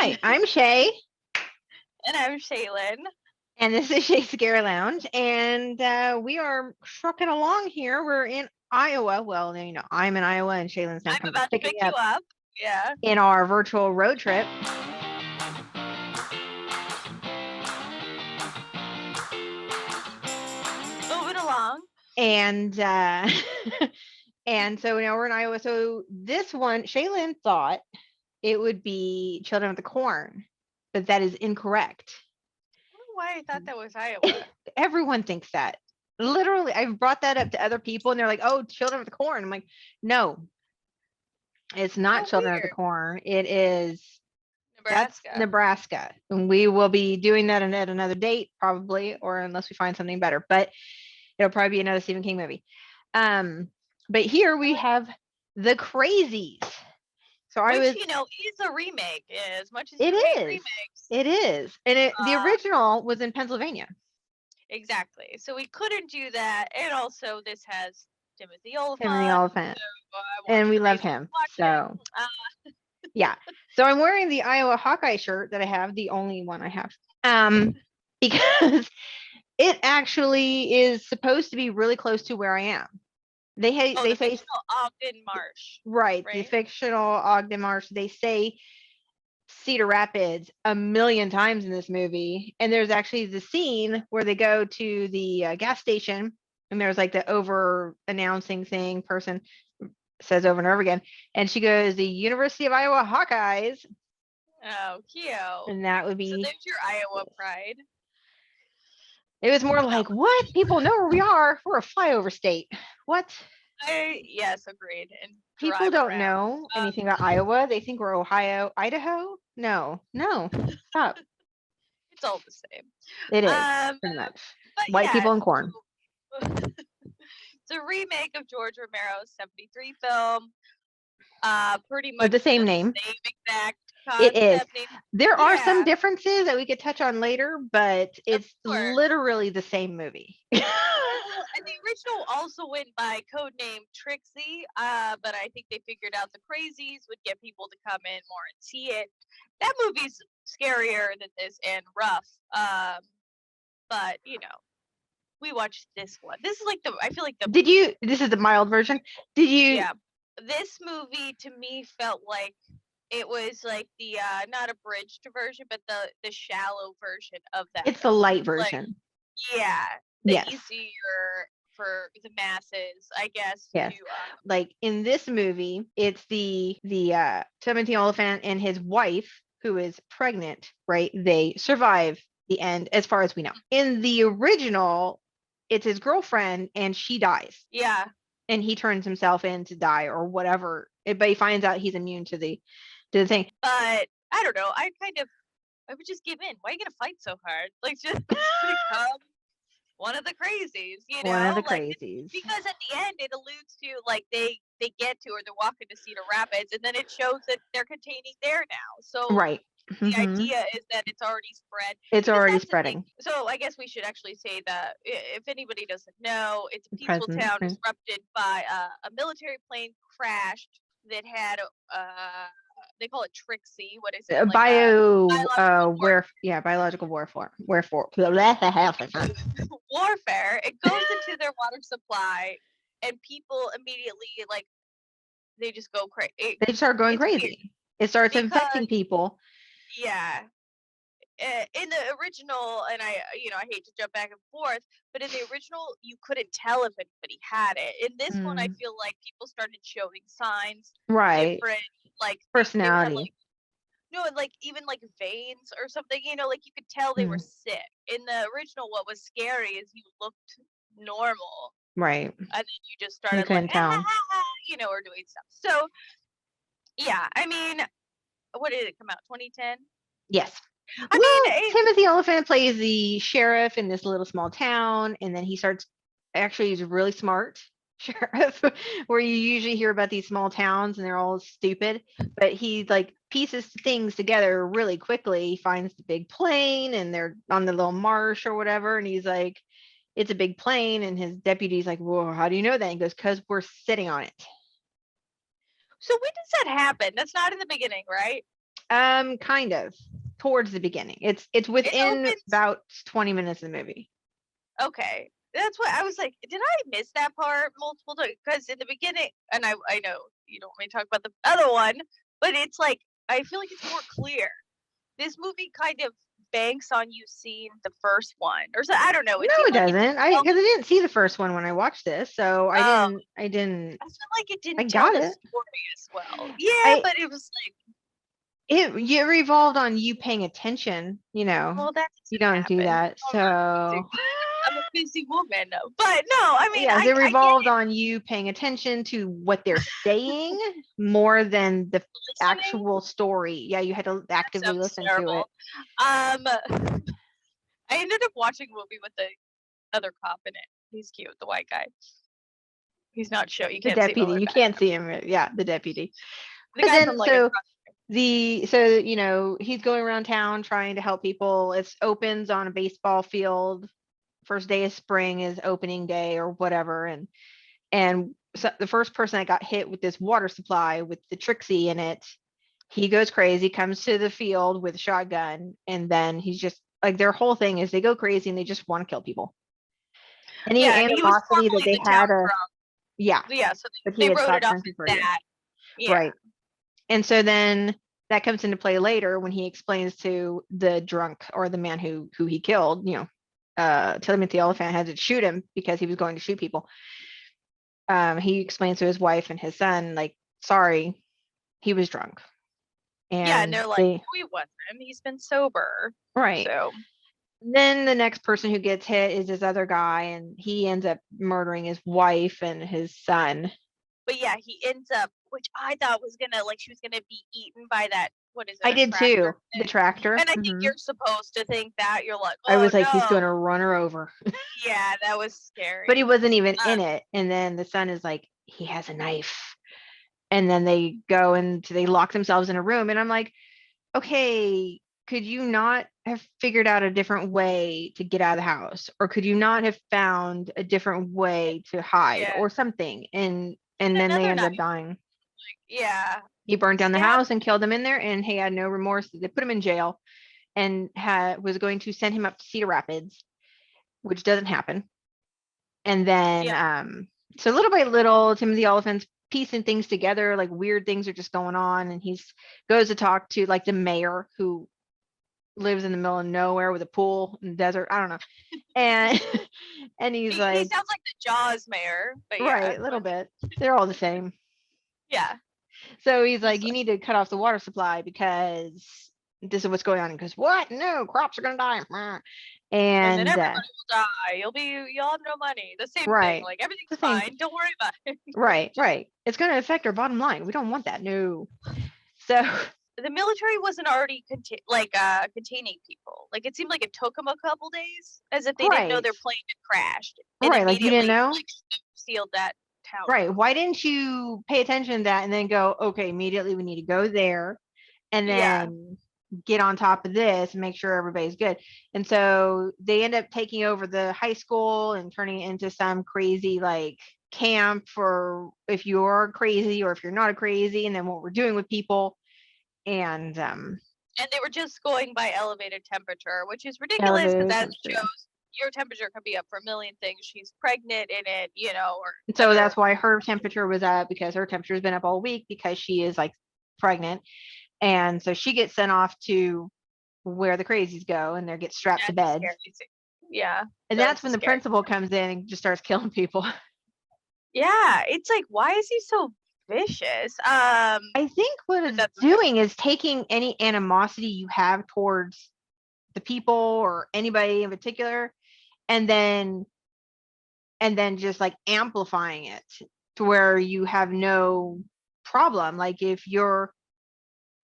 Hi, I'm Shea. And I'm Shealyn. And this is Shea Scare Lounge. And we are trucking along here. We're in Iowa. Well, I'm in Iowa and Shaylyn's now I'm coming about to picking pick me you up up. Yeah. in our virtual road trip. Moving along. And and so now we're in Iowa. So this one, Shaylyn thought it would be Children of the Corn, but that is incorrect. I don't know why I thought that was Iowa. Everyone thinks that. Literally, I've brought that up to other people and they're like, oh, Children of the Corn. I'm like, no, it's not How Children of the weird. Corn. That's Nebraska. Nebraska. And we will be doing that at another date, probably, or unless we find something better. But it'll probably be another Stephen King movie. But here we have the Crazies. So I Which, was is a remake, as much as it you hate is. remakes. It is. And the Uh, original was in Pennsylvania. exactly. So we couldn't do that. And also, this has Timothy Timothy Olyphant. Olyphant. So I want And we love Crazy to him. watch So him. yeah. So I'm wearing the Iowa Hawkeye shirt that I have, the only one I have. Because it actually is supposed to be really close to where I am. They The say fictional Ogden Marsh. right, the Right? fictional Ogden Marsh. They say Cedar Rapids a million times in this movie, and there's actually the scene where they go to the gas station, and there's like the over announcing thing person says over and over again, and she goes, "The University of Iowa Hawkeyes," Oh, cute. and that would So be. there's your Iowa pride. It was more like, what? People know where we are. We're a flyover state. What? Yes, agreed. And People drive don't around. know anything about Iowa. They think we're Ohio, Idaho. No, stop. It's all the same. It is Um, pretty much but white yeah, people and corn. it's a remake of George Romero's '73 film. Pretty With much the same the name. same exact It is. concept. There are some Yeah, differences that we could touch on later, but of it's course. literally the same movie. Well, and the original also went by codename Trixie, but I think they figured out the Crazies would get people to come in more and see it. That movie's scarier than this and rough. But we watched this one. This is like I feel like This is the mild version. Did you? Yeah, this movie to me felt like it was like the not abridged version, but the shallow version of that. It's the light version. Yeah, yes. Easier for the masses, I guess. Yes. Like in this movie, it's the Timothy Olyphant and his wife who is pregnant, right? They survive the end as far as we know. In the original, it's his girlfriend and she dies. Yeah. And he turns himself in to die or whatever. But he finds out he's immune to the thing. But I don't know. I would just give in. Why are you gonna fight so hard? Like just become one of the Crazies, One of the Crazies. Because at the end it alludes to like they get to or they're walking to Cedar Rapids, and then it shows that they're containing there now. So right. The idea is that it's already spread. It's already spreading. So I guess we should actually say that if anybody doesn't know, it's a peaceful town disrupted by a military plane crashed that had they call it Trixie. What is it? Biological warfare. Warfare. It goes into their water supply, and people immediately they just go crazy. They start going crazy. Weird. It starts infecting people. Yeah. In the original, and I hate to jump back and forth, but in the original, you couldn't tell if anybody had it. In this one, I feel like people started showing signs, right? Different, personality. Even veins or something. You you could tell they were sick. In the original, what was scary is you looked normal, right? And then you just started or doing stuff. So, yeah, I mean, what did it come out? 2010. Yes. Timothy Olyphant plays the sheriff in this little small town, and then he's a really smart sheriff, where you usually hear about these small towns and they're all stupid, but he pieces things together really quickly. He finds the big plane and they're on the little marsh or whatever, and he's like, it's a big plane, and his deputy's like, whoa, how do you know that? And he goes, because we're sitting on it. So when does that happen? That's not in the beginning, right? Kind of towards the beginning. It's It within opens. about 20 minutes of the movie. Okay, that's what I was like. Did I miss that part multiple times? Because in the beginning, and I know you don't want me to talk about the other one, but it's like I feel like it's more clear. This movie kind of banks on you seeing the first one, or so I don't know. No, It seemed it like doesn't. Because I didn't see the first one when I watched this, so I Oh, didn't. I didn't. I feel like it I didn't tell got the it. story as well. Yeah, I but it was like, it revolved on you paying attention. well, that You doesn't don't do happen. that. So I'm a busy woman, but no, I mean, yes, it I get revolved on you paying attention to what they're saying more than the listening. actual story. Yeah, you had to actively Sounds listen to it. terrible. I ended up watching a movie with the other cop in it. He's cute, the white guy. He's not show. You The can't see him in deputy. my You back. can't see him. Yeah, the deputy. The But guy from then like he's going around town trying to help people. It opens on a baseball field. First day of spring is opening day or whatever, and so the first person that got hit with this water supply with the Trixie in it, he goes crazy, comes to the field with a shotgun, and then he's just like their whole thing is they go crazy and they just want to kill people. Any yeah, he was animosity that formerly they the town had, drunk. yeah, Yeah, so but he they had wrote it stopped off drinking as for a year, that. Yeah, right? And so then that comes into play later when he explains to the drunk or the man who he killed, Timothy Olyphant had to shoot him because he was going to shoot people. He explains to his wife and his son, like, sorry, he was drunk. yeah, and And they're like, they, no, he wasn't. He's been sober. right. So, Then the next person who gets hit is this other guy, and he ends up murdering his wife and his son. but yeah, he ends up, which I thought was gonna like she was gonna be eaten by that. What is it? I A did tractor too, thing? the tractor. And I think you're supposed to think that you're like, I oh was like, he's no, going to run her over. yeah, that was But he scary. wasn't even in it. And then the son is like, he has a knife. And then they go and they lock themselves in a room. And I'm like, okay, could you not have figured out a different way to get out of the house? Or could you not have found a different way to hide Yeah, or something? And even then they another ended night. up dying. Yeah, He burned down the stab. house and killed them in there, and he had no remorse. They put him in jail and was going to send him up to Cedar Rapids, which doesn't happen. And then Yeah, so little by little, Timothy Oliphant's piecing things together, like weird things are just going on, and he's goes to talk to like the mayor who lives in the middle of nowhere with a pool in the desert. I don't know. And and he's he like, sounds like the Jaws mayor, but yeah, right, a little bit. They're all the same. yeah. So he's like, He's you like, need to cut off the water supply because this is what's going on. He goes, what? No, crops are gonna die. and then And everybody will die. You'll have no money. The same thing. right, Like everything's the same. fine. Don't worry about it. Right. It's going to affect our bottom line. We don't want that. No. So The military wasn't already containing people. Like it seemed like it took them a couple days, as if they didn't know right, their plane had crashed, and right. Like you didn't immediately know. like sealed that town Right. off. Why didn't you pay attention to that and then go, okay, immediately we need to go there and Yeah, then get on top of this and make sure everybody's good. And so they end up taking over the high school and turning it into some crazy like camp for if you're crazy or if you're not a crazy, and then what we're doing with people. And and they were just going by elevated temperature, which is ridiculous because elevated that temperature. shows your temperature can be up for a million things. She's pregnant in it, or So other. that's why her temperature was up, because her temperature's been up all week because she is like pregnant. And so she gets sent off to where the crazies go and they get strapped to That's beds. scary too. Yeah, And that's when the scary. principal comes in and just starts killing people. Yeah, it's like, why is he so vicious? I think what But it's that's doing is taking any animosity you have towards the people or anybody in particular, and then just like amplifying it to where you have no problem. Like if you're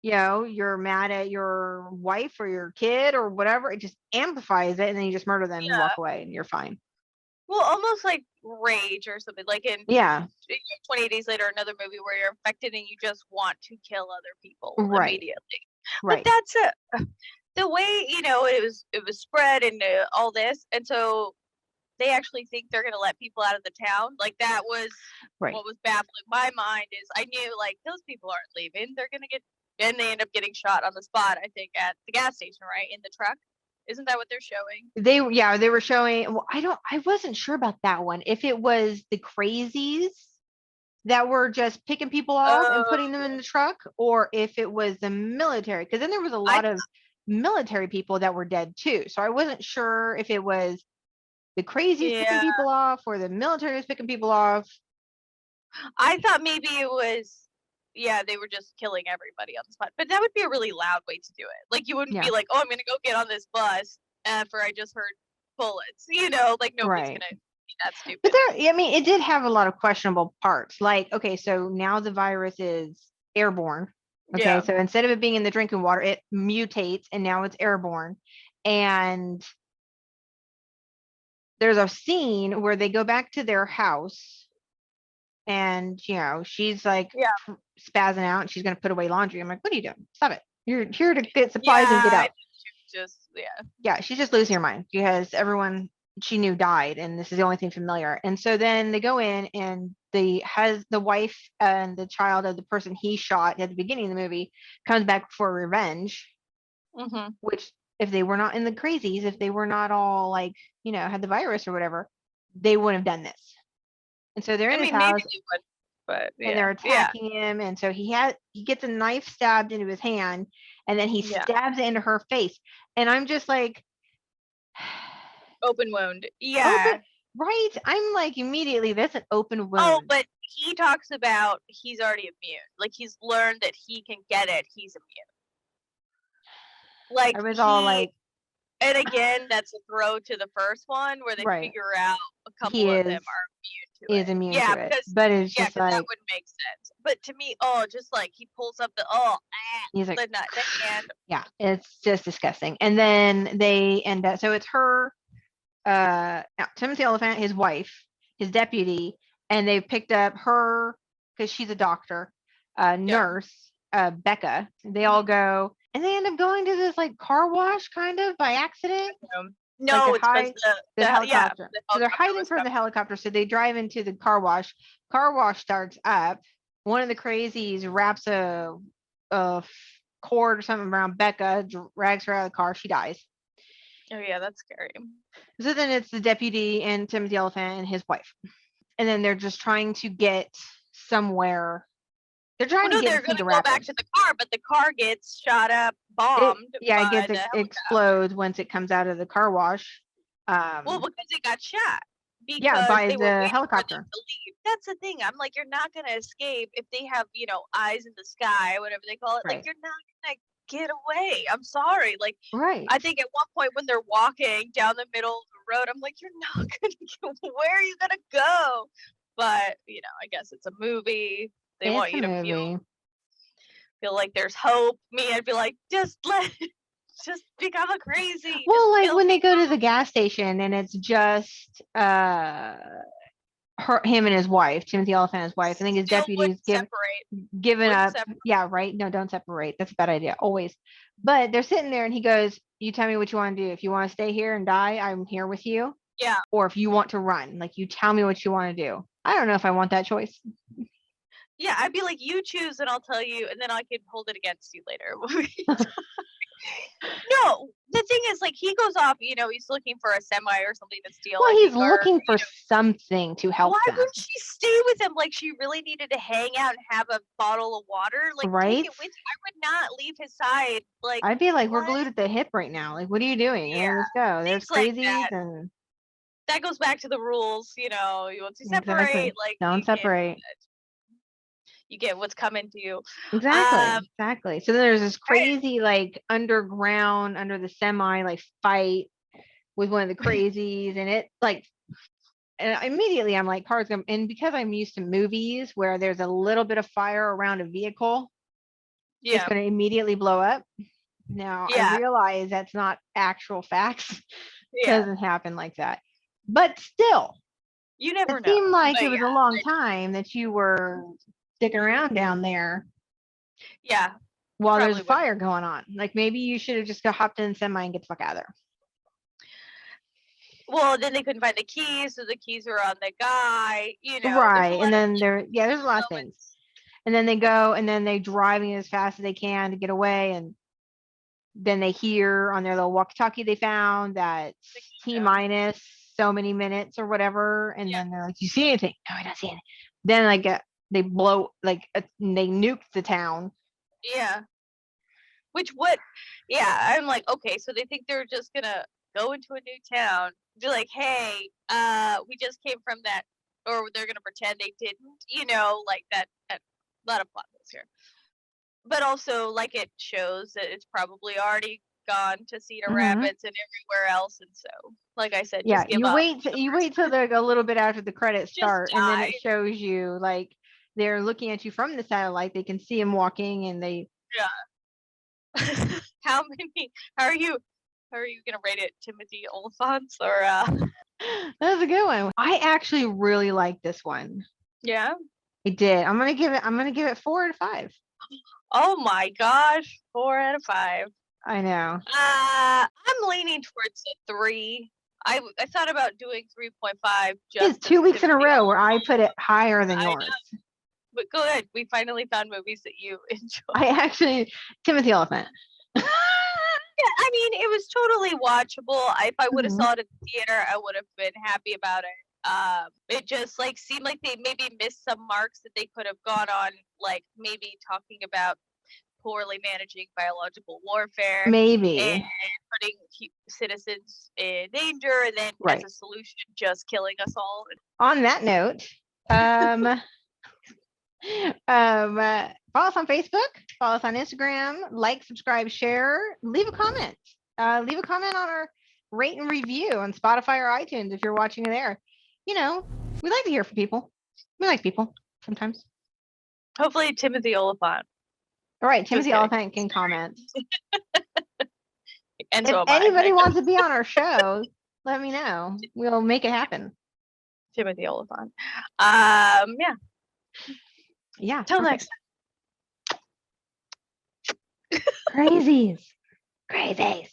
mad at your wife or your kid or whatever, it just amplifies it, and then you just murder them and you walk away and you're fine. well, almost like Rage or something. Like in Yeah. 28 Days Later, another movie where you're infected and you just want to kill other people Right. immediately. Right. But that's the way it was spread and all this, and so they actually think they're going to let people out of the town. Like that was right. What was baffling my mind is I knew like those people aren't leaving. They're going to get And they end up getting shot on the spot, I think, at the gas station, right? In the truck. Isn't that what they're showing? They were showing. Well, I wasn't sure about that one. If it was the Crazies that were just picking people off and putting them in the truck, or if it was the military, because then there was a lot of military people that were dead too. So I wasn't sure if it was the Crazies picking people off or the military was picking people off. I thought maybe it was, they were just killing everybody on the spot. But that would be a really loud way to do it. Like, you wouldn't be like, oh, I'm going to go get on this bus after I just heard bullets. You know, like, nobody's going to be that stupid. But it did have a lot of questionable parts. Like, okay, so now the virus is airborne. Okay, so instead of it being in the drinking water, it mutates and now it's airborne. And there's a scene where they go back to their house and, she's like spazzing out and she's going to put away laundry. I'm like, what are you doing? Stop it. You're here to get supplies and get out. She's just losing her mind because everyone she knew died and this is the only thing familiar. And so then they go in and the wife and the child of the person he shot at the beginning of the movie comes back for revenge, which if they were not in the Crazies, if they were not all like, had the virus or whatever, they wouldn't have done this. And so they're in his house and they're attacking him. And so he gets a knife stabbed into his hand and then he stabs it into her face. And I'm just like, open wound. Yeah. Right. I'm like, immediately, that's an open wound. Oh, but he talks about he's already immune. Like, he's learned that he can get it. He's immune. Like, I was all like. And again, that's a throw to the first one where they figure out a couple of them are immune to it. Immune to it. But it's just like. That wouldn't make sense. But to me, just like he pulls up he's like, the hand. Yeah, it's just disgusting. And then they end up, so it's her. Timothy Olyphant, his wife, his deputy, and they've picked up her because she's a doctor, nurse, Becca. They all go and they end up going to this like car wash kind of by accident. No, like it's the helicopter. So they're hiding from the helicopter. So they drive into the car wash. Car wash starts up. One of the Crazies wraps a cord or something around Becca, drags her out of the car. She dies. Oh yeah, that's scary. So then it's the deputy and Timothy Olyphant and his wife. And then they're just trying to get somewhere. They're trying to get they're going to go back to the car, but the car gets shot up, bombed. It explodes once it comes out of the car wash. Because it got shot. By the helicopter. That's the thing. I'm like, you're not going to escape if they have, eyes in the sky, whatever they call it. Right. Like, you're not going to get away. I'm sorry. Like, I think at one point when they're walking down the middle of the road, I'm like, you're not gonna get, where are you gonna go? But I guess it's a movie. They want you to feel like there's hope. Me, I'd be like, just become a crazy. Well, like when they go to the gas station and it's just him and his wife, Timothy Olyphant and his wife. I think his deputies given up. Yeah, right. No, don't separate. That's a bad idea. Always. But they're sitting there and he goes, you tell me what you want to do. If you want to stay here and die, I'm here with you. Yeah. Or if you want to run, like you tell me what you want to do. I don't know if I want that choice. Yeah, I'd be like, you choose and I'll tell you, and then I can hold it against you later. No, the thing is, like, he goes off, he's looking for a semi or something to steal. Well, he's looking for something to help them. Why wouldn't she stay with him? Like, she really needed to hang out and have a bottle of water. Like, take it with you. I would not leave his side. Like, I'd be like, we're glued at the hip right now. Like, what are you doing? Yeah, let's go. There's Crazies and that goes back to the rules. You want to separate. Exactly. Like, don't separate. You get what's coming to you. Exactly. So then there's this crazy like underground under the semi like fight with one of the Crazies, and it like, and immediately I'm like, cars come, and because I'm used to movies where there's a little bit of fire around a vehicle, it's going to immediately blow up. Now I realize that's not actual facts. It doesn't happen like that, but still, you never know. It seemed like it was a long time that you were sticking around down there. Yeah. While there's a fire going on. Like maybe you should have just hopped in the semi and get the fuck out of there. Well, then they couldn't find the keys, so the keys were on the guy, Right. And then there's a lot of things. And then they go and then they driving as fast as they can to get away. And then they hear on their little walkie-talkie they found that T minus so many minutes or whatever. And then they're like, "Do you see anything?" "No, I don't see anything." Then like they blow they nuke the town. Yeah. I'm like, okay, so they think they're just gonna go into a new town, be like, "Hey, we just came from that," or they're gonna pretend they didn't, like that. A lot of plot holes here, but also like it shows that it's probably already gone to Cedar Rapids and everywhere else, and so, like I said, just give you up. wait till they're a little bit after the credits start, and then it die. shows you like they're looking at you from the satellite. They can see him walking, and they Yeah. How are you gonna rate it, Timothy Olyphant, or that was a good one. I actually really like this one. Yeah. I did. I'm gonna give it 4 out of 5. Oh my gosh, 4 out of 5. I know. I'm leaning towards a 3. I thought about doing 3.5 just It's 2 weeks in a Timothy row where I Olyphant. put it higher than I yours. know. But go ahead. We finally found movies that you enjoy. I actually Timothy Olyphant. Yeah, I mean, it was totally watchable. If I would have saw it at the theater, I would have been happy about it. It just like seemed like they maybe missed some marks that they could have gone on, like maybe talking about poorly managing biological warfare, Maybe. and putting citizens in danger, and then as a solution, just killing us all. On that note, follow us on Facebook, follow us on Instagram, like, subscribe, share, leave a comment. Leave a comment on our rate and review on Spotify or iTunes if you're watching there. We like to hear from people. We like people sometimes. Hopefully Timothy Olyphant. All right, Timothy Olyphant can comment. And if anybody wants to be on our show, let me know. We'll make it happen. Timothy Olyphant. Yeah. Yeah. Till next time. Crazies. Crazies.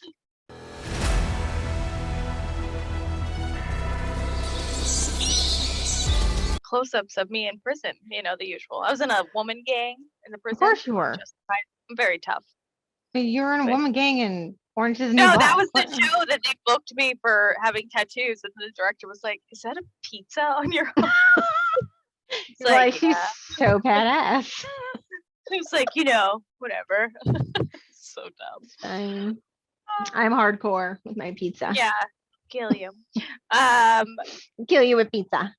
Close-ups of me in prison, the usual. I was in a woman gang in the prison. Of course you were. I'm very tough. You were in a woman gang in Orange is the New No, Black. that was the show that they booked me for having tattoos, and the director was like, "Is that a pizza on your arm?" Like, she's so badass. It was like, whatever. So dumb. I'm hardcore with my pizza. Yeah, kill you. Kill you with pizza.